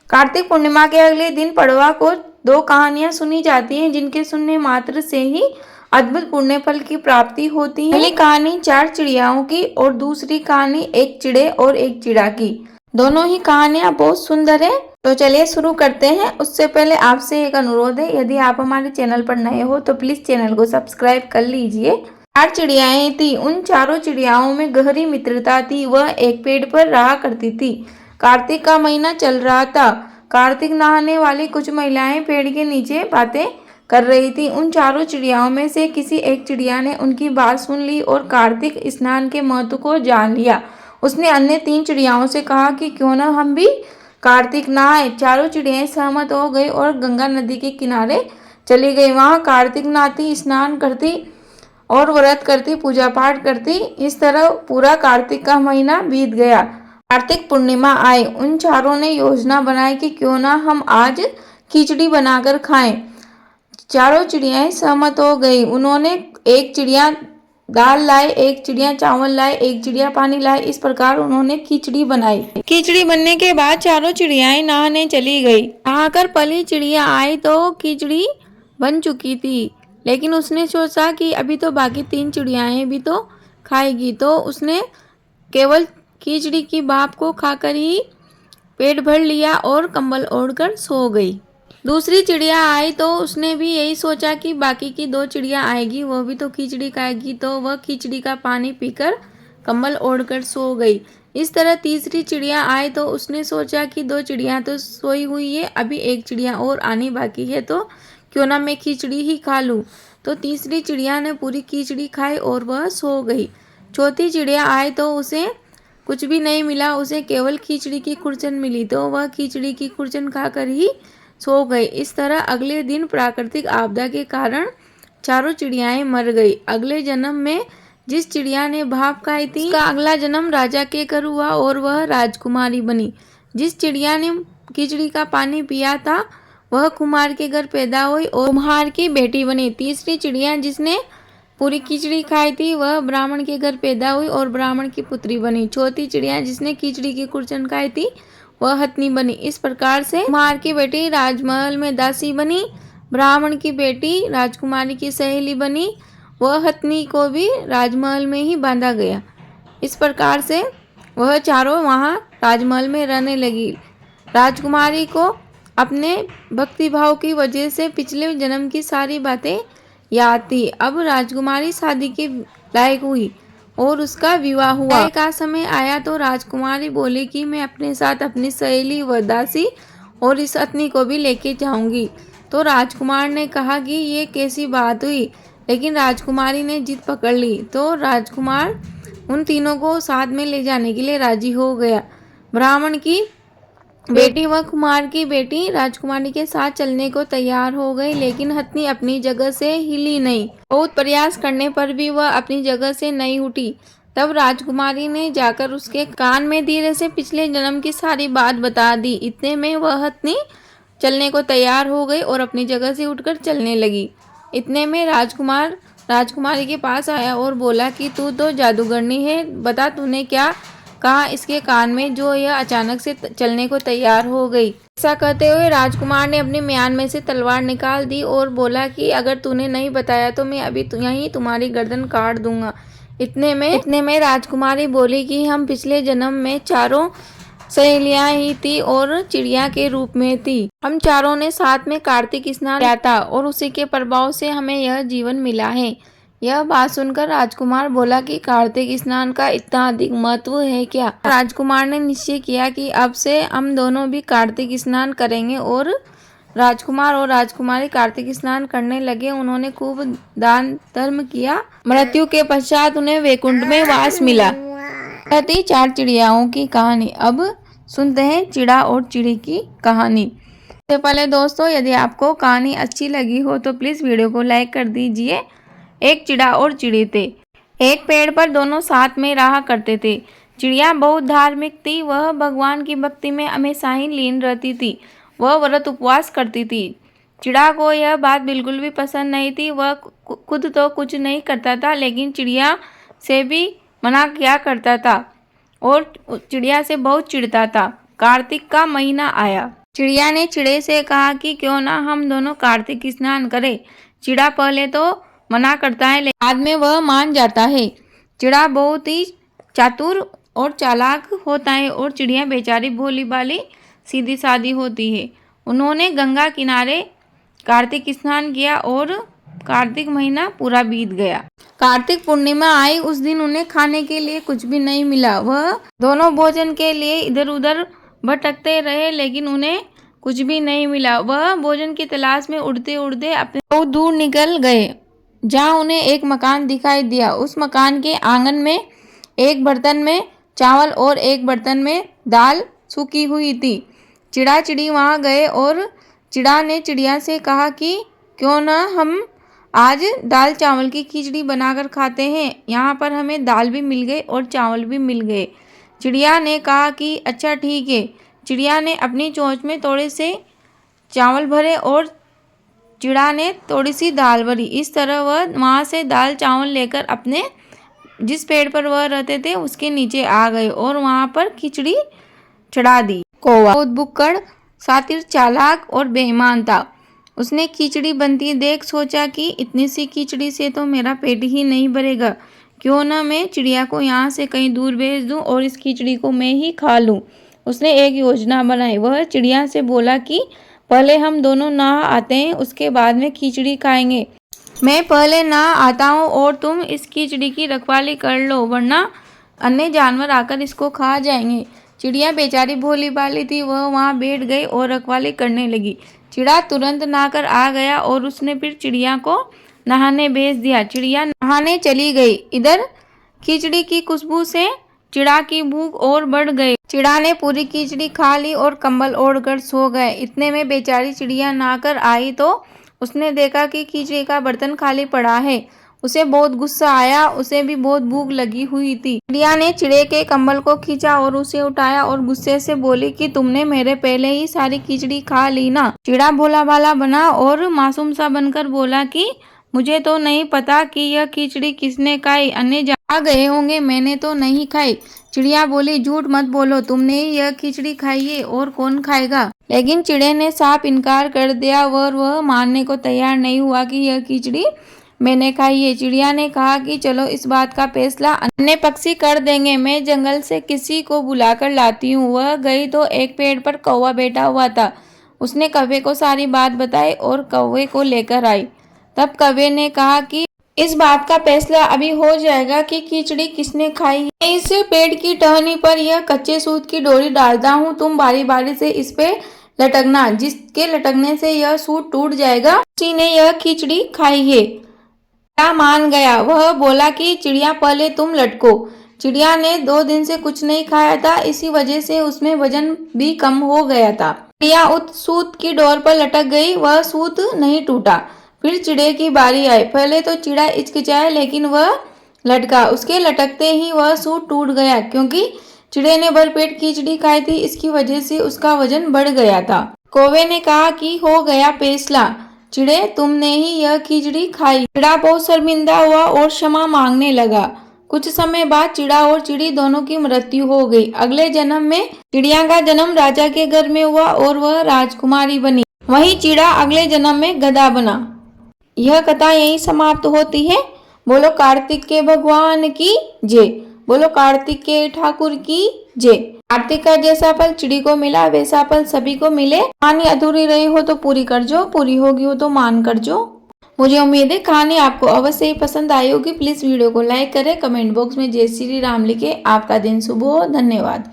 कार्तिक पूर्णिमा के अगले दिन पड़वा को 2 कहानियां सुनी जाती हैं, जिनके सुनने मात्र से ही अद्भुत पुण्य फल की प्राप्ति होती है। पहली कहानी 4 चिड़ियाओं की और दूसरी कहानी एक चिड़े और एक चिड़ा की। दोनों ही कहानियां बहुत सुंदर है। तो चलिए शुरू करते हैं। उससे पहले आपसे एक अनुरोध है, यदि आप हमारे चैनल पर नए हो तो प्लीज चैनल को सब्सक्राइब कर लीजिए। 4 चिड़ियाएं थी। उन चारों चिड़ियाओं में गहरी मित्रता थी। वह एक पेड़ पर रहा करती थी। कार्तिक का महीना चल रहा था। कार्तिक नहाने वाली कुछ महिलाएं पेड़ के नीचे बातें कर रही थी। उन चारों चिड़ियाओं में से किसी एक चिड़िया ने उनकी बात सुन ली और कार्तिक स्नान के महत्व को जान लिया। उसने अन्य 3 चिड़ियाओं से कहा कि क्यों न हम भी कार्तिक नहाए। चारों चिड़ियाएं सहमत हो गई और गंगा नदी के किनारे चली गई। वहां कार्तिक नहाती, स्नान करती और व्रत करती, पूजा पाठ करती। इस तरह पूरा कार्तिक का महीना बीत गया। कार्तिक पूर्णिमा आई। उन चारों ने योजना बनाई कि क्यों ना हम आज खिचड़ी बनाकर खाएं। चारों चिड़ियाएं सहमत हो गई। उन्होंने एक चिड़िया दाल लाई, एक चिड़िया चावल लाई, एक चिड़िया पानी लाई। इस प्रकार उन्होंने खिचड़ी बनाई। खिचड़ी बनने के बाद चारों चिड़ियाएं नहाने चली गई। नहाकर पहली चिड़िया आई तो खिचड़ी बन चुकी थी, लेकिन उसने सोचा कि अभी तो बाकी 3 चिड़ियाएं भी तो खाएगी, तो उसने केवल खिचड़ी की भाप को खाकर ही पेट भर लिया और कंबल ओढ़कर सो गई। दूसरी चिड़िया आई तो उसने भी यही सोचा कि बाकी की 2 चिड़िया आएगी, वह भी तो खिचड़ी खाएगी, तो वह खिचड़ी का पानी पीकर कंबल ओढ़कर सो गई। इस तरह तीसरी चिड़िया आई तो उसने सोचा कि 2 चिड़िया तो सोई हुई है, अभी एक चिड़िया और आनी बाकी है, तो क्यों ना मैं खिचड़ी ही खा लूँ। तो तीसरी चिड़िया ने पूरी खिचड़ी खाई और वह सो गई। चौथी चिड़िया आई तो उसे कुछ भी नहीं मिला, उसे केवल खिचड़ी की खुरचन मिली, तो वह खिचड़ी की खुरचन खाकर ही सो गई। इस तरह अगले दिन प्राकृतिक आपदा के कारण चारों चिड़ियाएं मर गई। अगले जन्म में जिस चिड़िया ने भाप खाई थी, उसका अगला जन्म राजा के घर हुआ और वह राजकुमारी बनी। जिस चिड़िया ने खिचड़ी का पानी पिया था, वह कुम्हार के घर पैदा हुई और कुम्हार की बेटी बनी। तीसरी चिड़िया जिसने पूरी खिचड़ी खाई थी, वह ब्राह्मण के घर पैदा हुई और ब्राह्मण की पुत्री बनी। चौथी चिड़िया जिसने खिचड़ी की खुरचन खाई थी, वह हथनी बनी। इस प्रकार से कुम्हार की बेटी राजमहल में दासी बनी, ब्राह्मण की बेटी राजकुमारी की सहेली बनी, वह हथनी को भी राजमहल में ही बांधा गया। इस प्रकार से वह चारों वहाँ राजमहल में रहने लगी। राजकुमारी को अपने भक्तिभाव की वजह से पिछले जन्म की सारी बातें याद थी। अब राजकुमारी शादी के लायक हुई और उसका विवाह हुआ। का समय आया तो राजकुमारी बोली कि मैं अपने साथ अपनी सहेली व दासी और इस हथनी को भी लेके जाऊंगी। तो राजकुमार ने कहा कि ये कैसी बात हुई, लेकिन राजकुमारी ने जिद पकड़ ली। तो राजकुमार उन तीनों को साथ में ले जाने के लिए राजी हो गया। ब्राह्मण की बेटी व कुमार की बेटी राजकुमारी के साथ चलने को तैयार हो गई, लेकिन हथनी अपनी जगह से हिली नहीं। बहुत प्रयास करने पर भी वह अपनी जगह से नहीं उठी। तब राजकुमारी ने जाकर उसके कान में धीरे से पिछले जन्म की सारी बात बता दी। इतने में वह हथनी चलने को तैयार हो गई और अपनी जगह से उठकर चलने लगी। इतने में राजकुमार राजकुमारी के पास आया और बोला कि तू तो जादूगरनी है, बता तूने क्या कहा इसके कान में जो यह अचानक से चलने को तैयार हो गई। ऐसा कहते हुए राजकुमार ने अपने म्यान में से तलवार निकाल दी और बोला कि अगर तूने नहीं बताया तो मैं अभी यहीं तुम्हारी गर्दन काट दूंगा। इतने में राजकुमारी बोली कि हम पिछले जन्म में चारों सहेलियां ही थी और चिड़िया के रूप में थी। हम चारों ने साथ में कार्तिक स्नान किया था और उसी के प्रभाव से हमें यह जीवन मिला है। यह बात सुनकर राजकुमार बोला कि कार्तिक स्नान का इतना अधिक महत्व है क्या। राजकुमार ने निश्चय किया कि अब से हम दोनों भी कार्तिक स्नान करेंगे और राजकुमार और राजकुमारी कार्तिक स्नान करने लगे। उन्होंने खूब दान धर्म किया। मृत्यु के पश्चात उन्हें वैकुंठ में वास मिला। थी 4 चिड़ियाओं की कहानी। अब सुनते हैं चिड़ा और चिड़ी की कहानी। सबसे पहले दोस्तों, यदि आपको कहानी अच्छी लगी हो तो प्लीज वीडियो को लाइक कर दीजिए। एक चिड़ा और चिड़ी थे। एक पेड़ पर दोनों साथ में रहा करते थे। चिड़िया बहुत धार्मिक थी। वह भगवान की भक्ति में हमेशा ही लीन रहती थी। वह व्रत उपवास करती थी। चिड़ा को यह बात बिल्कुल भी पसंद नहीं थी। वह खुद तो कुछ नहीं करता था, लेकिन चिड़िया से भी मना किया करता था और चिड़िया से बहुत चिढ़ता था। कार्तिक का महीना आया। चिड़िया ने चिड़े से कहा कि क्यों ना हम दोनों कार्तिक स्नान करें। चिड़ा पहले तो मना करता है लेकिन बाद में वह मान जाता है। चिड़ा बहुत ही चातुर और चालाक होता है और चिड़िया बेचारी भोली भाली सीधी सादी होती है। उन्होंने गंगा किनारे कार्तिक स्नान किया और कार्तिक महीना पूरा बीत गया। कार्तिक पूर्णिमा आई। उस दिन उन्हें खाने के लिए कुछ भी नहीं मिला। वह दोनों भोजन के लिए इधर उधर भटकते रहे लेकिन उन्हें कुछ भी नहीं मिला। वह भोजन की तलाश में उड़ते उड़ते अपने बहुत दूर निकल गए, जहाँ उन्हें एक मकान दिखाई दिया। उस मकान के आंगन में एक बर्तन में चावल और एक बर्तन में दाल सूखी हुई थी। चिड़ा चिड़ी वहाँ गए और चिड़ा ने चिड़िया से कहा कि क्यों ना हम आज दाल चावल की खिचड़ी बनाकर खाते हैं। यहाँ पर हमें दाल भी मिल गई और चावल भी मिल गए। चिड़िया ने कहा कि अच्छा ठीक है। चिड़िया ने अपनी चोंच में थोड़े से चावल भरे और चिड़ा ने थोड़ी सी दाल भरी। इस तरह वह वहाँ से दाल चावल लेकर अपने जिस पेड़ पर वह रहते थे उसके नीचे आ गए और वहाँ पर खिचड़ी चढ़ा दी। कौवा बहुत बुक्कड़, शातिर, चालाक और बेईमान था। उसने खिचड़ी बनती देख सोचा कि इतनी सी खिचड़ी से तो मेरा पेट ही नहीं भरेगा। क्यों ना मैं चिड़िया को यहाँ से कहीं दूर भेज दूँ और इस खिचड़ी को मैं ही खा लूँ। उसने एक योजना बनाई। वह चिड़िया से बोला कि पहले हम दोनों नहा आते हैं, उसके बाद में खिचड़ी खाएंगे। मैं पहले नहा आता हूँ और तुम इस खिचड़ी की रखवाली कर लो, वरना अन्य जानवर आकर इसको खा जाएंगे। चिड़िया बेचारी भोली भाली थी। वह वहाँ बैठ गई और रखवाली करने लगी। चिड़ा तुरंत नहाकर आ गया और उसने फिर चिड़िया को नहाने भेज दिया। चिड़िया नहाने चली गई। इधर खिचड़ी की खुशबू से चिड़ा की भूख और बढ़ गई। चिड़ा ने पूरी खिचड़ी खा ली और कंबल ओढ़कर सो गए। इतने में बेचारी चिड़िया नहाकर आई तो उसने देखा कि खिचड़ी का बर्तन खाली पड़ा है। उसे बहुत गुस्सा आया। उसे भी बहुत भूख लगी हुई थी। चिड़िया ने चिड़े के कंबल को खींचा और उसे उठाया और गुस्से से बोली कि तुमने मेरे पहले ही सारी खिचड़ी खा ली ना। चिड़ा भोला भाला बना और मासूम सा बनकर बोला कि मुझे तो नहीं पता कि यह खिचड़ी किसने खाई, अन्य आ गए होंगे, मैंने तो नहीं खाई। चिड़िया बोली झूठ मत बोलो, तुमने ही यह खिचड़ी खाई है और कौन खाएगा। लेकिन चिड़े ने साफ इनकार कर दिया। वह मानने को तैयार नहीं हुआ कि यह खिचड़ी मैंने खाई है। चिड़िया ने कहा कि चलो इस बात का फैसला अन्य पक्षी कर देंगे, मैं जंगल से किसी को बुलाकर लाती हूँ। वह गई तो एक पेड़ पर कौवा बैठा हुआ था। उसने कौवे को सारी बात बताई और कौवे को लेकर आई। तब कौवे ने कहा कि इस बात का फैसला अभी हो जाएगा कि खिचड़ी किसने खाई है। मैं इस पेड़ की टहनी पर यह कच्चे सूत की डोरी डालता हूँ, तुम बारी बारी से इस पे लटकना। जिसके लटकने से यह सूत टूट जाएगा उसी ने यह खिचड़ी खाई है। चिड़िया मान गया। वह बोला कि चिड़िया पहले तुम लटको। चिड़िया ने 2 दिन से कुछ नहीं खाया था, इसी वजह से उसमें वजन भी कम हो गया था। चिड़िया उस सूत की डोर पर लटक गई। वह सूत नहीं टूटा। फिर चिड़े की बारी आई। पहले तो चिड़ा हिचकिचाया लेकिन वह लटका। उसके लटकते ही वह सूत टूट गया। क्योंकि चिड़े ने भरपेट खिचड़ी खाई थी, इसकी वजह से उसका वजन बढ़ गया था। कौवे ने कहा कि हो गया फैसला, चिड़े तुमने ही यह खिचड़ी खाई। चिड़ा बहुत शर्मिंदा हुआ और क्षमा मांगने लगा। कुछ समय बाद चिड़ा और चिड़ी दोनों की मृत्यु हो गई। अगले जन्म में चिड़िया का जन्म राजा के घर में हुआ और वह राजकुमारी बनी। वहीं चिड़ा अगले जन्म में गधा बना। यह कथा यहीं समाप्त होती है। बोलो कार्तिक के भगवान की जय। बोलो कार्तिक के ठाकुर की जय। कार्तिक का जैसा फल चिड़ी को मिला वैसा फल सभी को मिले। कहानी अधूरी रही हो तो पूरी कर जो, पूरी होगी हो तो मान कर जो। मुझे उम्मीद है कहानी आपको अवश्य ही पसंद आई होगी। प्लीज वीडियो को लाइक करें, कमेंट बॉक्स में जय श्री राम लिखे। आपका दिन शुभ हो। धन्यवाद।